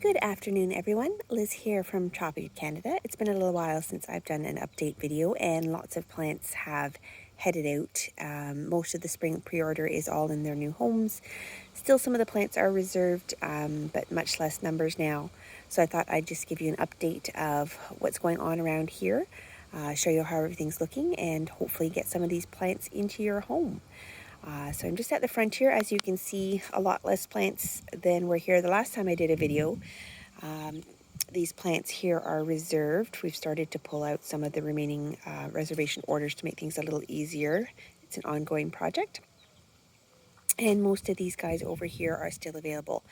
Good afternoon, everyone. Liz here from Tropic Canada. It's been a little while since I've done an update video, and lots of plants have headed out. Most of the spring pre-order is all in their new homes. Still, some of the plants are reserved, but much less numbers now. So I thought I'd just give you an update of what's going on around here, show you how everything's looking, and hopefully get some of these plants into your home. So I'm just at the front here. As you can see, a lot less plants than were here the last time I did a video. These plants here are reserved. We've started to pull out some of the remaining reservation orders to make things a little easier. It's an ongoing project. And most of these guys over here are still available.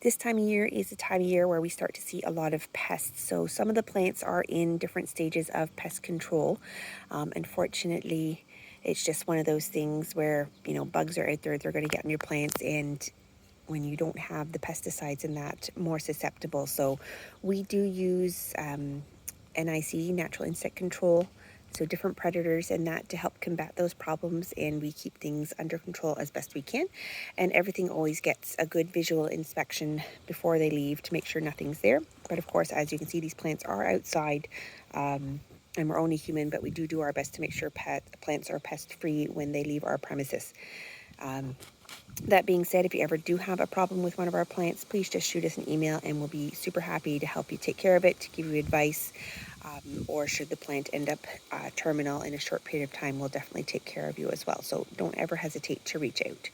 This time of year is the time of year where we start to see a lot of pests. So some of the plants are in different stages of pest control. Unfortunately, it's just one of those things where, bugs are out there, they're going to get on your plants, and when you don't have the pesticides in that, more susceptible. So we do use NIC, natural insect control, so different predators and that to help combat those problems, and we keep things under control as best we can. And everything always gets a good visual inspection before they leave to make sure nothing's there. But of course, as you can see, these plants are outside. And we're only human, but we do our best to make sure plants are pest-free when they leave our premises. That being said, if you ever do have a problem with one of our plants, please just shoot us an email and we'll be super happy to help you take care of it, to give you advice, or should the plant end up terminal in a short period of time, we'll definitely take care of you as well. So don't ever hesitate to reach out.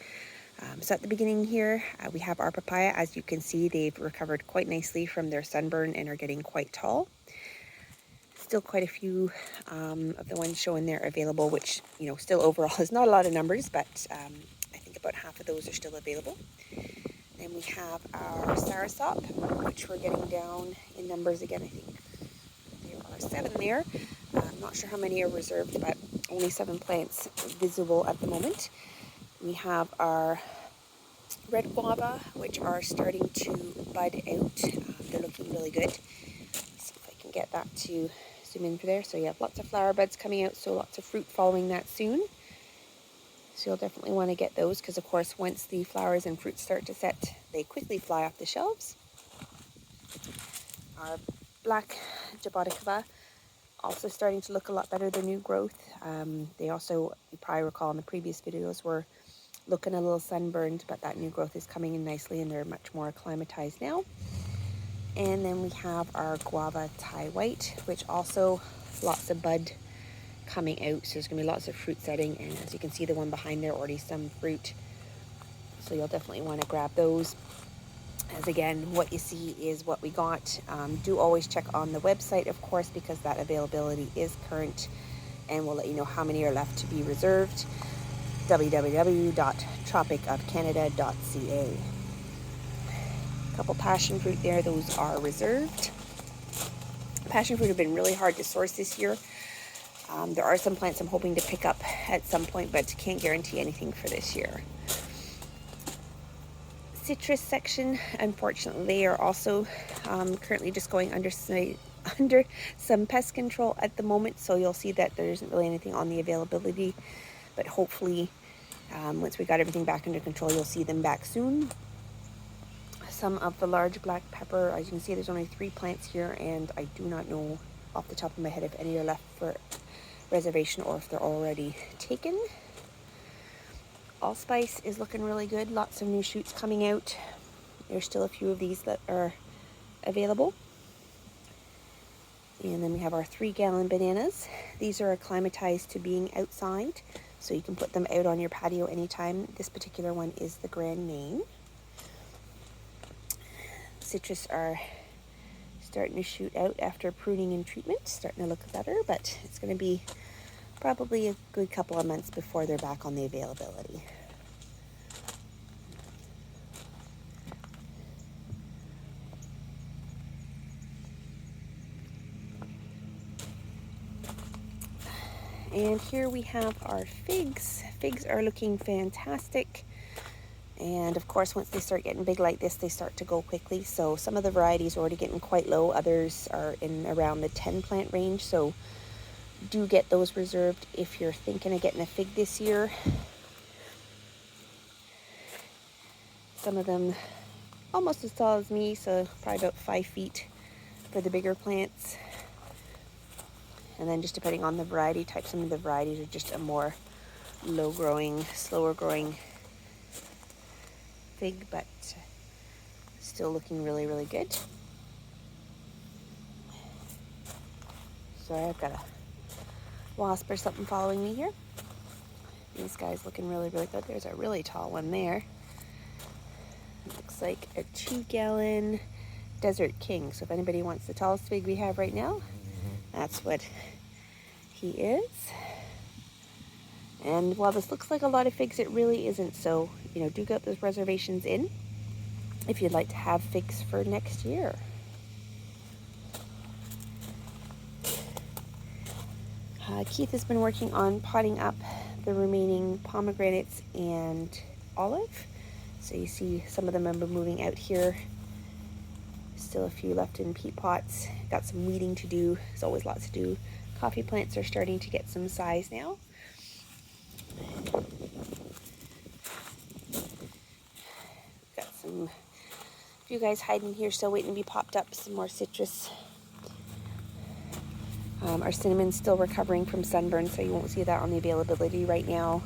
So at the beginning here, we have our papaya. As you can see, they've recovered quite nicely from their sunburn and are getting quite tall. Still quite a few of the ones showing there available, which, still overall is not a lot of numbers, but I think about half of those are still available. Then we have our Sarasota, which we're getting down in numbers again. I think there are 7 there. I'm not sure how many are reserved, but only 7 plants visible at the moment. We have our red guava, which are starting to bud out. They're looking really good. Let's see if I can get that to zoom in for there. So you have lots of flower buds coming out, so lots of fruit following that soon. So you'll definitely want to get those because, of course, once the flowers and fruits start to set, they quickly fly off the shelves. Our black Jabotikava also starting to look a lot better, their new growth. They also, you probably recall in the previous videos, were looking a little sunburned, but that new growth is coming in nicely and they're much more acclimatized now. And then we have our Guava Thai White, which also lots of bud coming out. So there's going to be lots of fruit setting. And as you can see, the one behind there already some fruit. So you'll definitely want to grab those. As again, what you see is what we got. Do always check on the website, of course, because that availability is current. And we'll let you know how many are left to be reserved. www.tropicofcanada.ca. Couple passion fruit there, those are reserved. Passion fruit have been really hard to source this year. There are some plants I'm hoping to pick up at some point, but can't guarantee anything for this year. Citrus section, unfortunately, they are also currently just going under some pest control at the moment, so you'll see that there isn't really anything on the availability, but hopefully once we got everything back under control, you'll see them back soon. Some of the large black pepper, as you can see, there's only 3 plants here, and I do not know off the top of my head if any are left for reservation or if they're already taken. Allspice is looking really good. Lots of new shoots coming out. There's still a few of these that are available. And then we have our 3-gallon bananas. These are acclimatized to being outside, so you can put them out on your patio anytime. This particular one is the Grand Maine. Citrus are starting to shoot out after pruning and treatment, starting to look better, but it's going to be probably a good couple of months before they're back on the availability. And here we have our figs. Figs are looking fantastic. And of course, once they start getting big like this, they start to go quickly. So some of the varieties are already getting quite low. Others are in around the 10 plant range. So do get those reserved if you're thinking of getting a fig this year. Some of them almost as tall as me, so probably about 5 feet for the bigger plants. And then just depending on the variety type, some of the varieties are just a more low growing, slower growing fig, but still looking really, really good. Sorry, I've got a wasp or something following me here. These guys looking really, really good. There's a really tall one there. It looks like a 2-gallon Desert King. So if anybody wants the tallest fig we have right now, that's what he is. And while this looks like a lot of figs, it really isn't. So, you know, do get those reservations in if you'd like to have figs for next year. Keith has been working on potting up the remaining pomegranates and olive. So you see some of them are moving out here. Still a few left in peat pots. Got some weeding to do. There's always lots to do. Coffee plants are starting to get some size now. Got some few guys hiding here, still waiting to be popped up. Some more citrus. Our cinnamon's still recovering from sunburn, so you won't see that on the availability right now.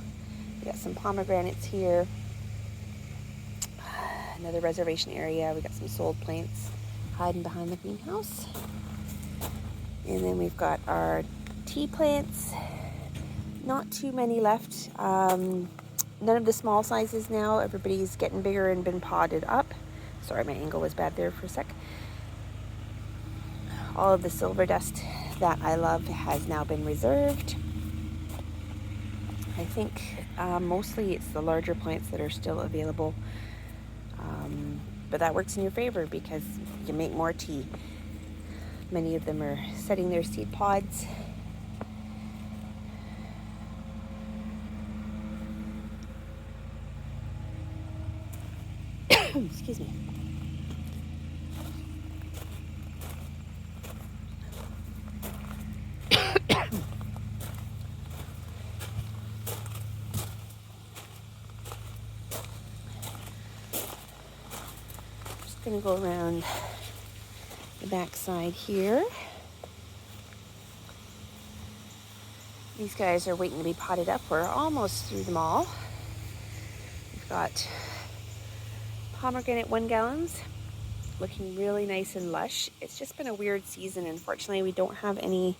We got some pomegranates here. Another reservation area. We got some sold plants hiding behind the greenhouse. And then we've got our tea plants. Not too many left. None of the small sizes now. Everybody's getting bigger and been potted up. Sorry, my angle was bad there for a sec. All of the silver dust that I love has now been reserved. I think mostly it's the larger plants that are still available. But that works in your favor because you make more tea. Many of them are setting their seed pods. Excuse me. Just gonna go around the back side here. These guys are waiting to be potted up. We're almost through them all. We've got pomegranate 1 gallons, looking really nice and lush. It's just been a weird season. Unfortunately, we don't have any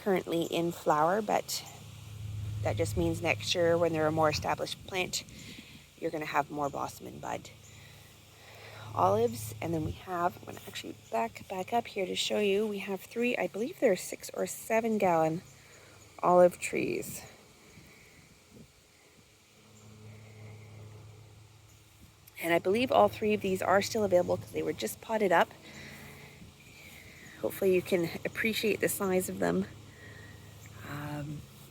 currently in flower, but that just means next year when they're a more established plant, you're going to have more blossom and bud. Olives, and then we have, I'm going to actually back up here to show you, we have 3, I believe they're 6 or 7 gallon olive trees. And I believe all 3 of these are still available because they were just potted up. Hopefully you can appreciate the size of them.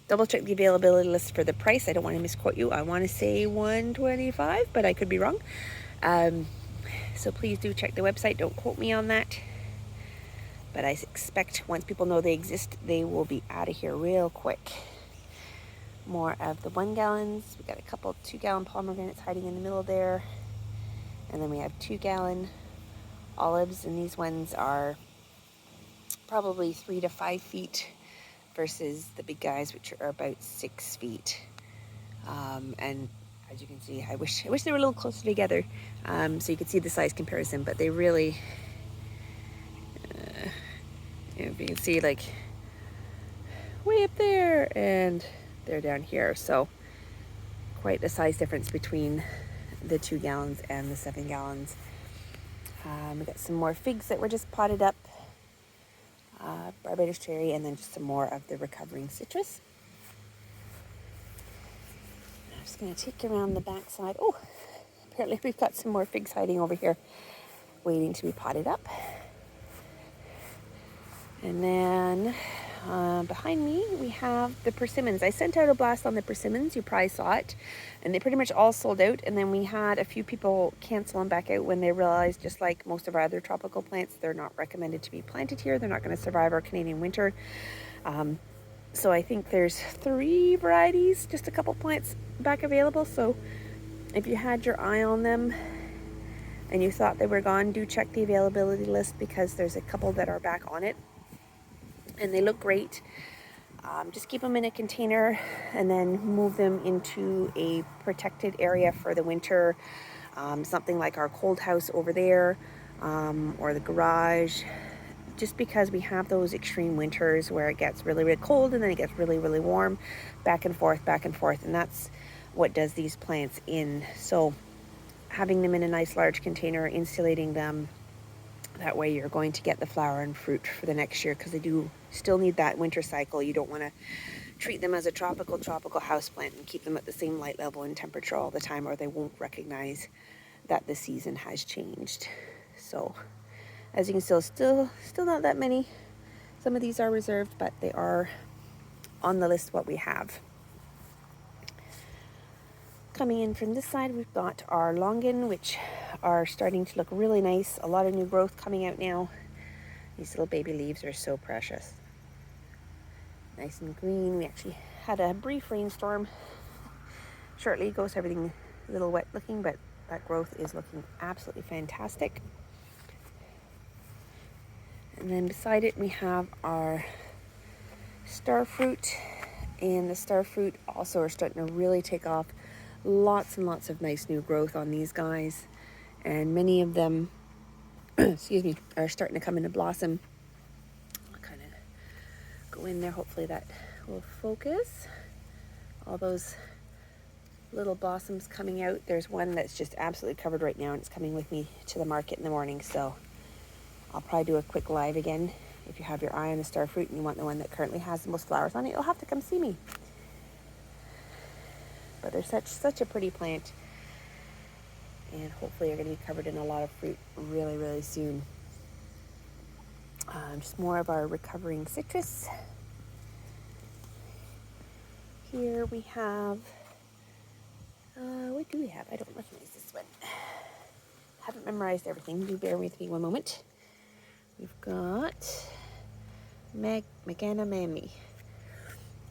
Double check the availability list for the price. I don't want to misquote you. I want to say $125, but I could be wrong. So please do check the website. Don't quote me on that. But I expect once people know they exist, they will be out of here real quick. More of the 1 gallons. We got a couple 2 gallon pomegranates hiding in the middle there. And then we have 2 gallon olives, and these ones are probably 3 to 5 feet versus the big guys, which are about 6 feet. And as you can see, I wish they were a little closer together, so you could see the size comparison. But they really, if you can see, like way up there, and they're down here. So quite the size difference between the 2 gallons and the 7 gallons. We got some more figs that were just potted up, Barbados cherry, and then just some more of the recovering citrus. I'm just going to take you around the back side. Oh, apparently we've got some more figs hiding over here, waiting to be potted up. And then behind me we have the persimmons. I sent out a blast on the persimmons, you probably saw it, and they pretty much all sold out. And then we had a few people cancel them back out when they realized, just like most of our other tropical plants, they're not recommended to be planted here. They're not going to survive our Canadian winter. So I think there's 3 varieties, just a couple plants back available. So if you had your eye on them, and you thought they were gone, do check the availability list because there's a couple that are back on it and they look great. Just keep them in a container and then move them into a protected area for the winter, something like our cold house over there, or the garage, just because we have those extreme winters where it gets really, really cold and then it gets really, really warm, back and forth, and that's what does these plants in. So having them in a nice large container, insulating them, that way you're going to get the flower and fruit for the next year, because they do still need that winter cycle. You don't want to treat them as a tropical houseplant and keep them at the same light level and temperature all the time, or they won't recognize that the season has changed. So as you can see, still not that many. Some of these are reserved, but they are on the list what we have. Coming in from this side, we've got our longan, which are starting to look really nice. A lot of new growth coming out now. These little baby leaves are so precious. Nice and green. We actually had a brief rainstorm shortly ago, so everything a little wet looking, but that growth is looking absolutely fantastic. And then beside it, we have our starfruit, and the starfruit also are starting to really take off. Lots and lots of nice new growth on these guys, and many of them excuse me, are starting to come into blossom. I'll kind of go in there, hopefully that will focus. All those little blossoms coming out. There's one that's just absolutely covered right now, and it's coming with me to the market in the morning, so I'll probably do a quick live again. If you have your eye on the starfruit and you want the one that currently has the most flowers on it, you'll have to come see me. But they're such a pretty plant, and hopefully you're going to be covered in a lot of fruit really, really soon. Just more of our recovering citrus. Here we have, what do we have? I don't recognize this one. Haven't memorized everything. Do bear with me one moment. We've got Magana Mammy.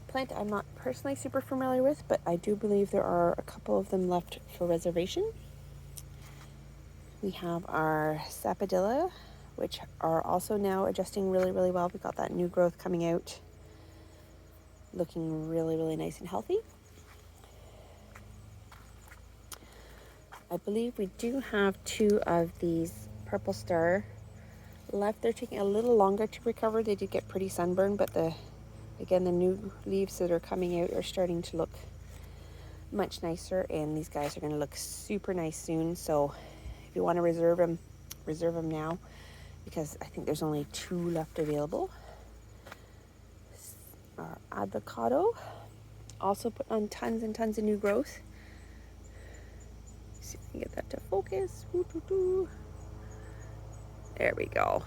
Plant I'm not personally super familiar with, but I do believe there are a couple of them left for reservation. We have our Sapodilla, which are also now adjusting really, really well. We've got that new growth coming out, looking really, really nice and healthy. I believe we do have 2 of these purple star left. They're taking a little longer to recover. They did get pretty sunburned, but again, the new leaves that are coming out are starting to look much nicer, and these guys are going to look super nice soon. So if you want to reserve them now, because I think there's only 2 left available. Our avocado also put on tons and tons of new growth. See if I can get that to focus. There we go.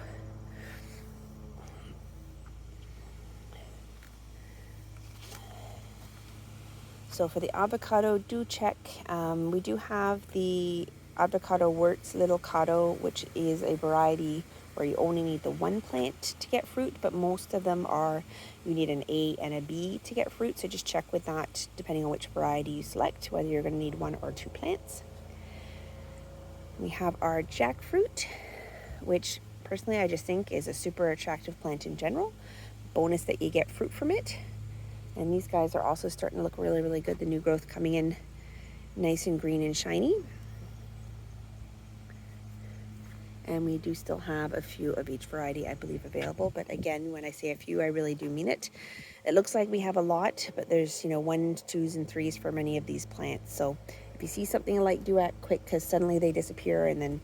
So for the avocado, do check. We do have the Avocado Wurtz Little Cado, which is a variety where you only need the 1 plant to get fruit, but most of them are, you need an A and a B to get fruit. So just check with that depending on which variety you select, whether you're going to need 1 or 2 plants. We have our Jackfruit, which personally I just think is a super attractive plant in general. Bonus that you get fruit from it. And these guys are also starting to look really, really good. The new growth coming in nice and green and shiny. And we do still have a few of each variety, I believe, available. But again, when I say a few, I really do mean it. It looks like we have a lot, but there's, 1s, 2s, and 3s for many of these plants. So if you see something like, do act quick, because suddenly they disappear and then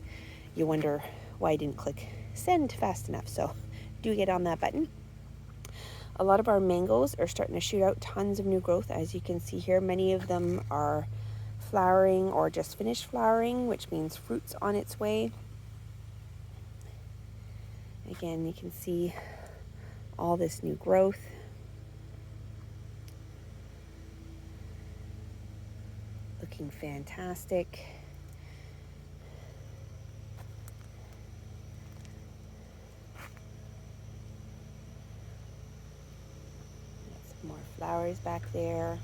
you wonder why I didn't click send fast enough. So do get on that button. A lot of our mangoes are starting to shoot out tons of new growth. As you can see here, many of them are flowering or just finished flowering, which means fruit's on its way. Again, you can see all this new growth. Looking fantastic. Some more flowers back there.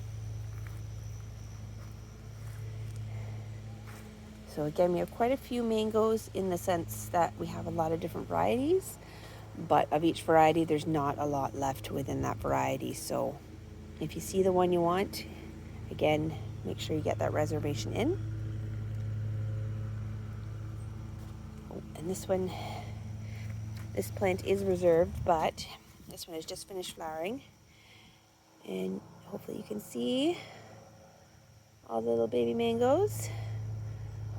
So again, we have quite a few mangoes in the sense that we have a lot of different varieties, but of each variety, there's not a lot left within that variety. So if you see the one you want, again, make sure you get that reservation in. Oh, and this plant is reserved, but this one has just finished flowering. And hopefully you can see all the little baby mangoes.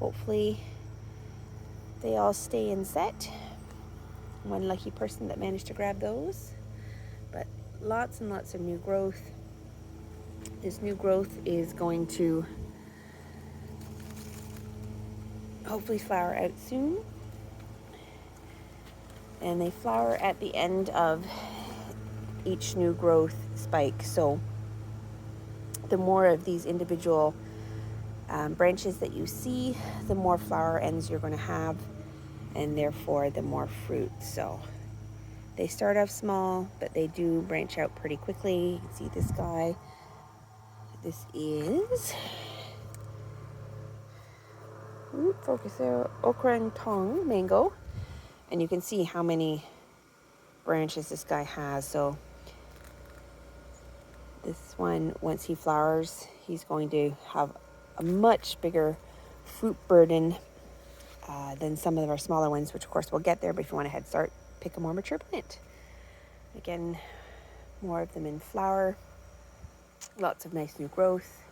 Hopefully they all stay in set. One lucky person that managed to grab those. But lots and lots of new growth. This new growth is going to hopefully flower out soon. And they flower at the end of each new growth spike. So the more of these individual branches that you see, the more flower ends you're going to have, and therefore the more fruit. So they start off small, but they do branch out pretty quickly. You can see this guy. This is focus there, Okra Tong mango, and you can see how many branches this guy has. So this one, once he flowers, he's going to have a much bigger fruit burden than some of our smaller ones, which of course we'll get there. But if you want a head start, pick a more mature plant. Again, more of them in flower. Lots of nice new growth.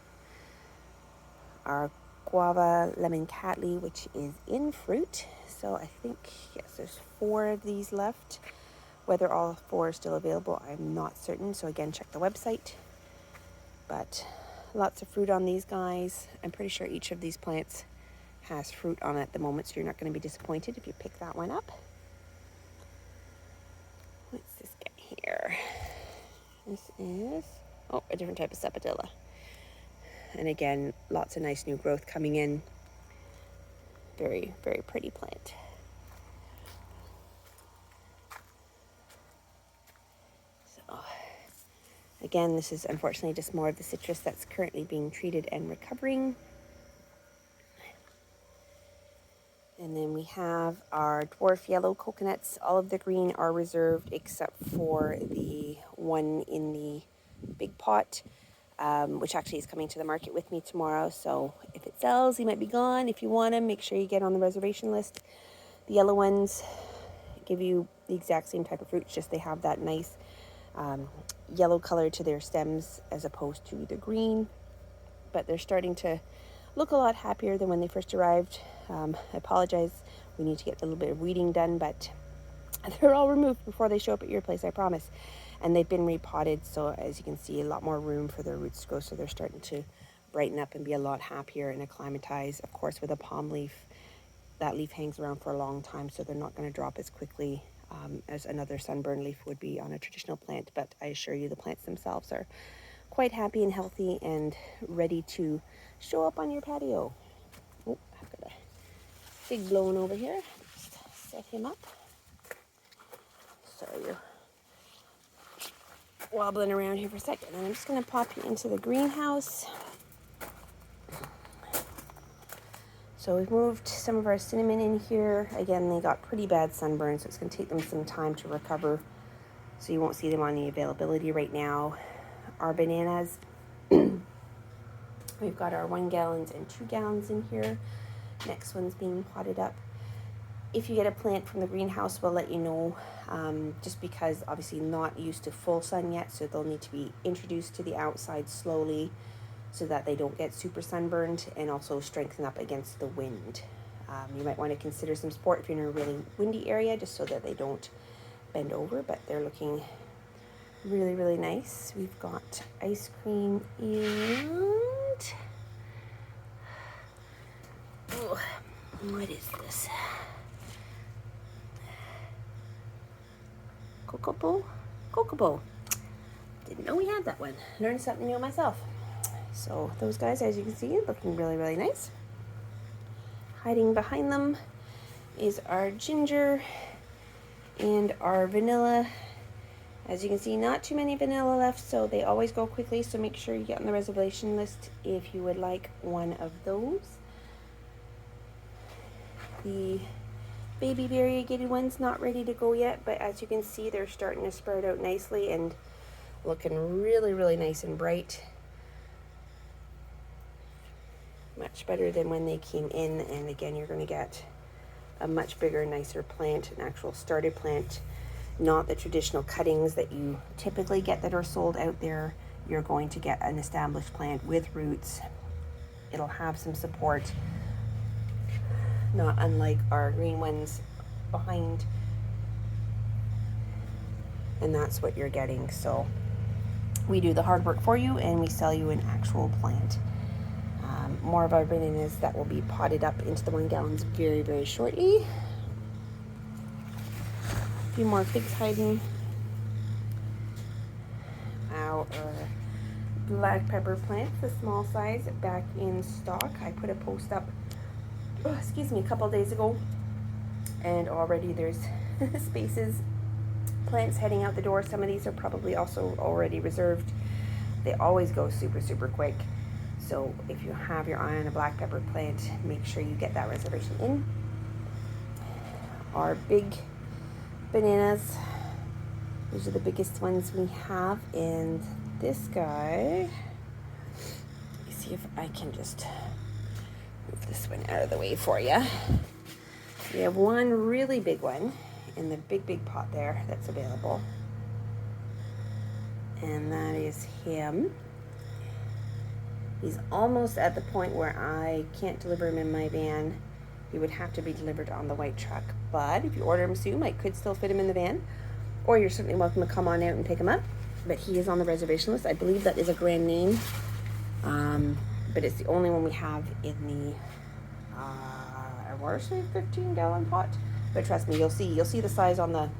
Our Guava lemon Catli, which is in fruit. So I think, yes, there's 4 of these left. Whether all 4 are still available, I'm not certain. So again, check the website. But lots of fruit on these guys. I'm pretty sure each of these plants has fruit on it at the moment, so you're not going to be disappointed if you pick that one up. What's this guy here? This is, oh, a different type of sapodilla. And again, lots of nice new growth coming in. Very, very pretty plant. So, again, this is unfortunately just more of the citrus that's currently being treated and recovering. And then we have our dwarf yellow coconuts. All of the green are reserved except for the one in the big pot, which actually is coming to the market with me tomorrow. So if it sells, he might be gone. If you want them, make sure you get on the reservation list. The yellow ones give you the exact same type of fruit, just they have that nice yellow color to their stems as opposed to the green. But they're starting to look a lot happier than when they first arrived. I apologize, we need to get a little bit of weeding done, but they're all removed before they show up at your place, I promise. And they've been repotted, so as you can see, a lot more room for their roots to grow, so they're starting to brighten up and be a lot happier and acclimatize. Of course, with a palm leaf, that leaf hangs around for a long time, so they're not going to drop as quickly as another sunburned leaf would be on a traditional plant. But I assure you, the plants themselves are quite happy and healthy and ready to show up on your patio. Oh, I've got a big blown over here. Just set him up. Sorry, you're wobbling around here for a second. And I'm just going to pop you into the greenhouse. So we've moved some of our cinnamon in here. Again, they got pretty bad sunburn, so it's going to take them some time to recover. So you won't see them on the availability right now. Our bananas, we've got our 1 gallons and 2 gallons in here. Next one's being potted up. If you get a plant from the greenhouse, we'll let you know, just because obviously not used to full sun yet, so they'll need to be introduced to the outside slowly so that they don't get super sunburned and also strengthen up against the wind. You might want to consider some support if you're in a really windy area, just so that they don't bend over, but they're looking really, really nice. We've got ice cream and what is this? Kokopo. Didn't know we had that one. Learned something new myself. So those guys, as you can see, looking really, really nice. Hiding behind them is our ginger and our vanilla. As you can see, not too many vanilla left, so they always go quickly, so make sure you get on the reservation list if you would like one of those. The baby variegated one's not ready to go yet, but as you can see, they're starting to sprout out nicely and looking really, really nice and bright. Much better than when they came in, and again, you're going to get a much bigger, nicer plant, an actual started plant, not the traditional cuttings that you typically get that are sold out there. You're going to get an established plant with roots. It'll have some support, not unlike our green ones behind, and that's what you're getting. So we do the hard work for you and we sell you an actual plant. More of our bananas that will be potted up into the 1 gallons very, very shortly. A few more figs hiding. Our black pepper plants, the small size, back in stock. I put a post up, a couple days ago, and already there's spaces, plants heading out the door. Some of these are probably also already reserved. They always go super, super quick. So if you have your eye on a black pepper plant, make sure you get that reservation in. Our big bananas, these are the biggest ones we have. And this guy, let me see if I can just move this one out of the way for you. We have one really big one in the big pot there that's available, and that is him. He's almost at the point where I can't deliver him in my van. He would have to be delivered on the white truck, but if you order him soon, I could still fit him in the van, or you're certainly welcome to come on out and pick him up. But he is on the reservation list. I believe that is a grand name, but it's the only one we have in the I want to say 15-gallon pot. But trust me, you'll see the size on the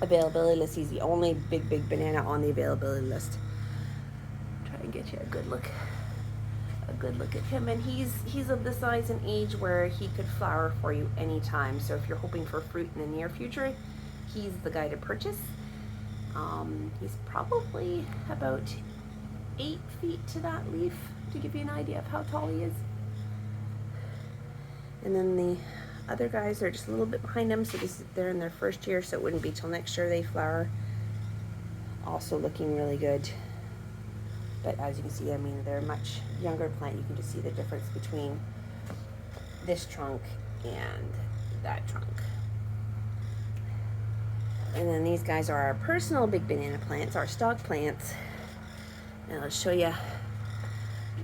availability list. He's the only big banana on the availability list. Try and get you a good look at him, and he's of the size and age where he could flower for you anytime. So if you're hoping for fruit in the near future, he's the guy to purchase. He's probably about 8 feet to that leaf, to give you an idea of how tall he is. And then the other guys are just a little bit behind them, so they're in their first year, so it wouldn't be till next year they flower. Also looking really good. But as you can see, I mean, they're a much younger plant. You can just see the difference between this trunk and that trunk. And then these guys are our personal big banana plants, our stock plants. And I'll show you,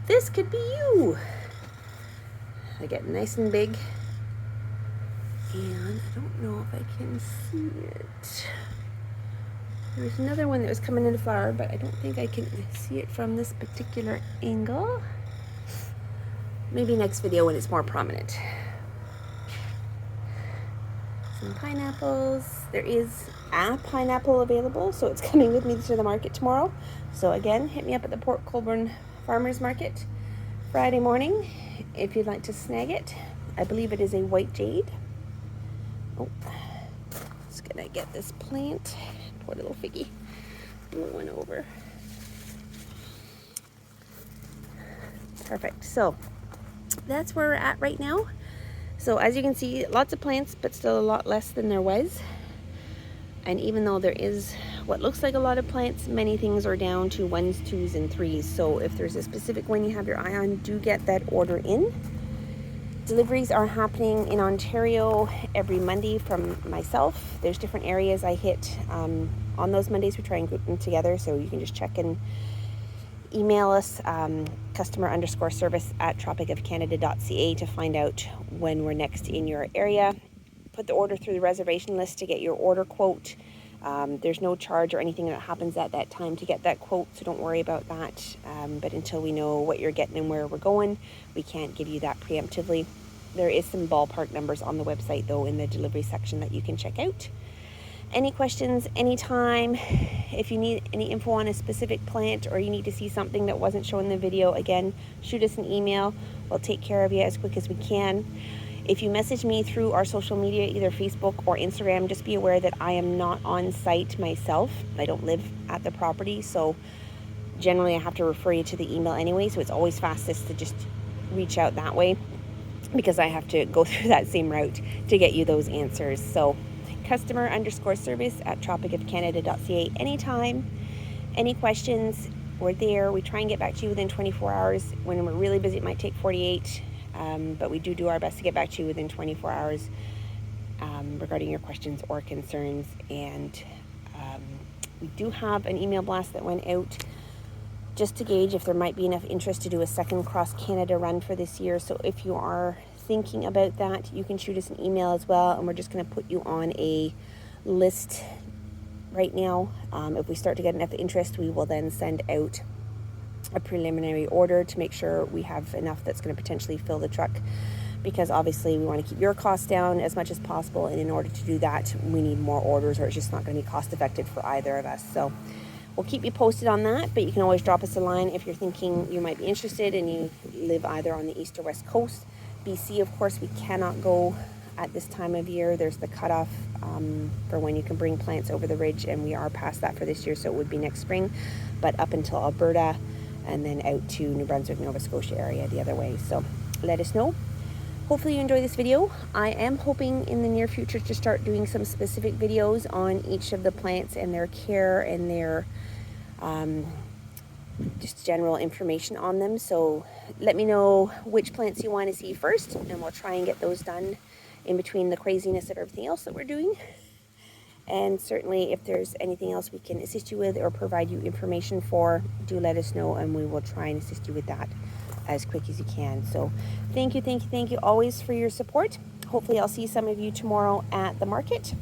this could be you. They get nice and big. And I don't know if I can see it. There's another one that was coming into flower, but I don't think I can see it from this particular angle. Maybe next video when it's more prominent. Some pineapples. There is a pineapple available, so it's coming with me to the market tomorrow. So again, hit me up at the Port Colborne Farmers Market Friday morning if you'd like to snag it. I believe it is a white jade. Oh, just gonna get this plant. Poor little figgy. Move one over. Perfect. So that's where we're at right now. So as you can see, lots of plants, but still a lot less than there was. And even though there is what looks like a lot of plants, many things are down to 1s, 2s, and 3s. So if there's a specific one you have your eye on, do get that order in. Deliveries are happening in Ontario every Monday from myself. There's different areas I hit on those Mondays. We try and group them together, so you can just check and email us customer_service@tropicofcanada.ca to find out when we're next in your area. Put the order through the reservation list to get your order quote. There's no charge or anything that happens at that time to get that quote, so don't worry about that. But until we know what you're getting and where we're going, we can't give you that preemptively. There is some ballpark numbers on the website, though, in the delivery section that you can check out. Any questions, anytime. If you need any info on a specific plant or you need to see something that wasn't shown in the video, again, shoot us an email. We'll take care of you as quick as we can. If you message me through our social media, either Facebook or Instagram, just be aware that I am not on site myself. I don't live at the property, so generally I have to refer you to the email anyway, so it's always fastest to just reach out that way. because I have to go through that same route to get you those answers. So customer_service@tropicofcanada.ca anytime. Any questions, we're there. We try and get back to you within 24 hours. When we're really busy, it might take 48, but we do our best to get back to you within 24 hours regarding your questions or concerns. And we do have an email blast that went out just to gauge if there might be enough interest to do a second Cross Canada run for this year. So if you are thinking about that, you can shoot us an email as well, and we're just going to put you on a list right now. If we start to get enough interest, we will then send out a preliminary order to make sure we have enough that's going to potentially fill the truck, because obviously we want to keep your costs down as much as possible, and in order to do that we need more orders, or it's just not going to be cost effective for either of us. So we'll keep you posted on that, but you can always drop us a line if you're thinking you might be interested and you live either on the east or west coast. BC, of course, we cannot go at this time of year. There's the cutoff for when you can bring plants over the ridge, and we are past that for this year, so it would be next spring. But up until Alberta and then out to New Brunswick, Nova Scotia area the other way. So let us know. Hopefully you enjoy this video. I am hoping in the near future to start doing some specific videos on each of the plants and their care and their just general information on them. So let me know which plants you want to see first, and we'll try and get those done in between the craziness of everything else that we're doing. And certainly if there's anything else we can assist you with or provide you information for, do let us know, and we will try and assist you with that as quick as you can. So thank you always for your support. Hopefully I'll see some of you tomorrow at the market.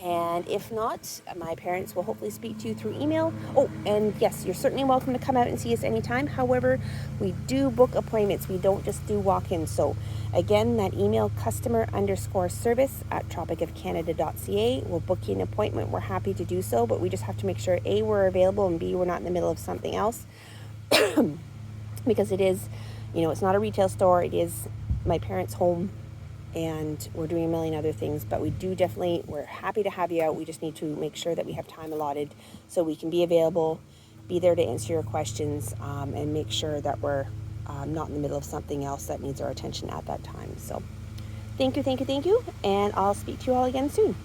And if not, my parents will hopefully speak to you through email. Oh, and yes, you're certainly welcome to come out and see us anytime. However, we do book appointments. We don't just do walk-ins. So again, that email, customer_service@tropicofcanada.ca, will book you an appointment. We're happy to do so, but we just have to make sure A, we're available, and B, we're not in the middle of something else. Because it is, it's not a retail store. It is my parents' home, and we're doing a million other things, but we're happy to have you out. We just need to make sure that we have time allotted so we can be available, be there to answer your questions, and make sure that we're not in the middle of something else that needs our attention at that time. So thank you, and I'll speak to you all again soon.